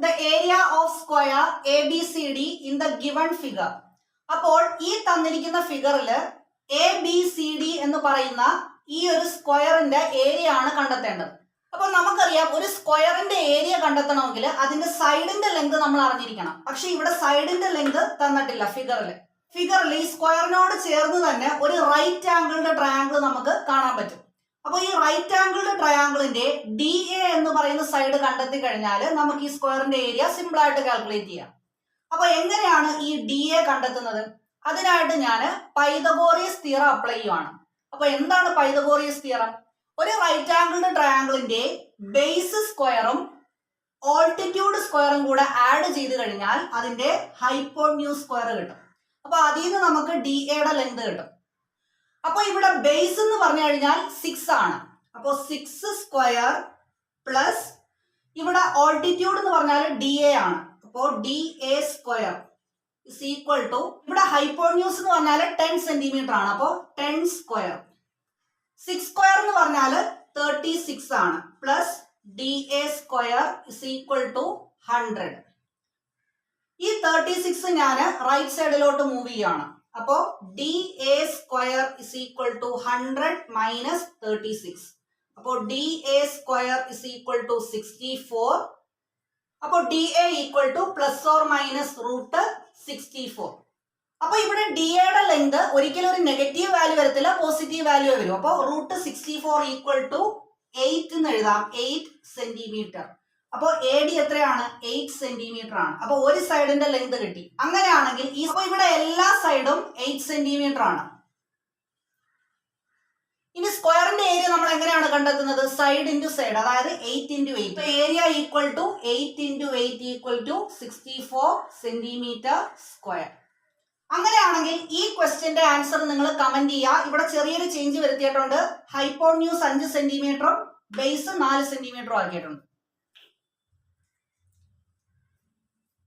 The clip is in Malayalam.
the area of square ABCD in the given figure. അപ്പോൾ ഈ തന്നിരിക്കുന്ന ഫിഗറിൽ ABCD എന്ന് പറയുന്ന ഈ ഒരു സ്ക്വയറിന്റെ ഏരിയ ആണ് കണ്ടെത്തേണ്ടത്. അപ്പോൾ നമുക്കറിയാം ഒരു സ്ക്വയറിന്റെ ഏരിയ കണ്ടെത്തണമെങ്കിൽ അതിന്റെ സൈഡിന്റെ ലെങ്ത് നമ്മൾ അറിഞ്ഞിരിക്കണം. പക്ഷെ ഇവിടെ സൈഡിന്റെ ലെങ്ത് തന്നിട്ടില്ല ഫിഗറിൽ ഈ സ്ക്വയറിനോട് ചേർന്ന് തന്നെ ഒരു റൈറ്റ് ആംഗിളിന്റെ ട്രയാങ്കിൾ നമുക്ക് കാണാൻ പറ്റും. അപ്പോൾ ഈ റൈറ്റ് ആംഗിളിന്റെ ട്രയാങ്കിളിന്റെ DA എന്ന് പറയുന്ന സൈഡ് കണ്ടെത്തി കഴിഞ്ഞാൽ നമുക്ക് ഈ സ്ക്വയറിന്റെ ഏരിയ സിമ്പിൾ ആയിട്ട് കാൽക്കുലേറ്റ് ചെയ്യാം. അപ്പൊ എങ്ങനെയാണ് ഈ DA കണ്ടെത്തുന്നത്? അതിനായിട്ട് ഞാൻ പൈതഗോറിയസ് തിയറം അപ്ലൈ ചെയ്യുവാണ്. അപ്പൊ എന്താണ് പൈതഗോറിയസ് തിയറം? ഒരു റൈറ്റ് ആംഗിളിന്റെ ട്രയാങ്കിളിന്റെ ബേസ് സ്ക്വയറും ഓൾട്ടിറ്റ്യൂഡ് സ്ക്വയറും കൂടെ ആഡ് ചെയ്ത് കഴിഞ്ഞാൽ അതിന്റെ ഹൈപ്പോന്യൂസ് സ്ക്വയർ കിട്ടും. അപ്പൊ അതിൽ നിന്ന് നമുക്ക് DAയുടെ ലെങ്ത് കിട്ടും. അപ്പൊ ഇവിടെ ബേസ് എന്ന് പറഞ്ഞു കഴിഞ്ഞാൽ 6 ആണ്. അപ്പൊ 6 സ്ക്വയർ പ്ലസ് ഇവിടെ ഓൾട്ടിറ്റ്യൂഡ് എന്ന് പറഞ്ഞാൽ DA ആണ്. അപ്പോൾ DA square is equal to ഇവിടെ ഹൈപ്പോന്യൂസ് എന്ന് പറഞ്ഞാൽ 10 സെന്റിമീറ്റർ ആണ്. അപ്പോൾ 10 സ്ക്വയർ 6 സ്ക്വയർ എന്ന് പറഞ്ഞാൽ 36 ആണ് plus DA square is equal to 100. ഈ 36 ഞാൻ റൈറ്റ് സൈഡിലോട്ട് മൂവ് ചെയ്യാണ്. അപ്പോ DA square is equal to 100 minus 36. അപ്പോൾ DA square is equal to 64. അപ്പോൾ DA equal to plus or minus root 64. അപ്പൊ ഇവിടെ DAയുടെ ലെങ്ത് ഒരിക്കലും ഒരു നെഗറ്റീവ് വാല്യൂ വരത്തില്ല, പോസിറ്റീവ് വാല്യൂ വരും. അപ്പോൾ റൂട്ട് 64 ഈക്വൽ ടു 8 എന്ന് എഴുതാം, 8 സെന്റിമീറ്റർ. അപ്പോൾ AD എത്രയാണ്? 8 സെന്റിമീറ്റർ ആണ്. അപ്പൊ ഒരു സൈഡിന്റെ ലെങ്ത് കിട്ടി. അങ്ങനെയാണെങ്കിൽ ഇവിടെ എല്ലാ സൈഡും 8 സെന്റിമീറ്റർ ആണ്. ഇനി സ്ക്വയറിന്റെ ഏരിയ നമ്മൾ എങ്ങനെയാണ് കണ്ടെത്തുന്നത്? സൈഡ് ഇൻറ്റു സൈഡ്, അതായത് 8 into 8. Area equal to 8 into 8 equal to 64 centimetre square. അങ്ങനെയാണെങ്കിൽ ഈ ക്വസ്റ്റ്യന്റെ ആൻസർ നിങ്ങൾ കമന്റ് ചെയ്യുക. ഇവിടെ ചെറിയൊരു ചേഞ്ച് വരുത്തിയിട്ടുണ്ട്. ഹൈപ്പോന്യൂസ് 5 സെന്റിമീറ്ററും ബേസ് 4 സെന്റിമീറ്ററും ആക്കിയിട്ടുണ്ട്.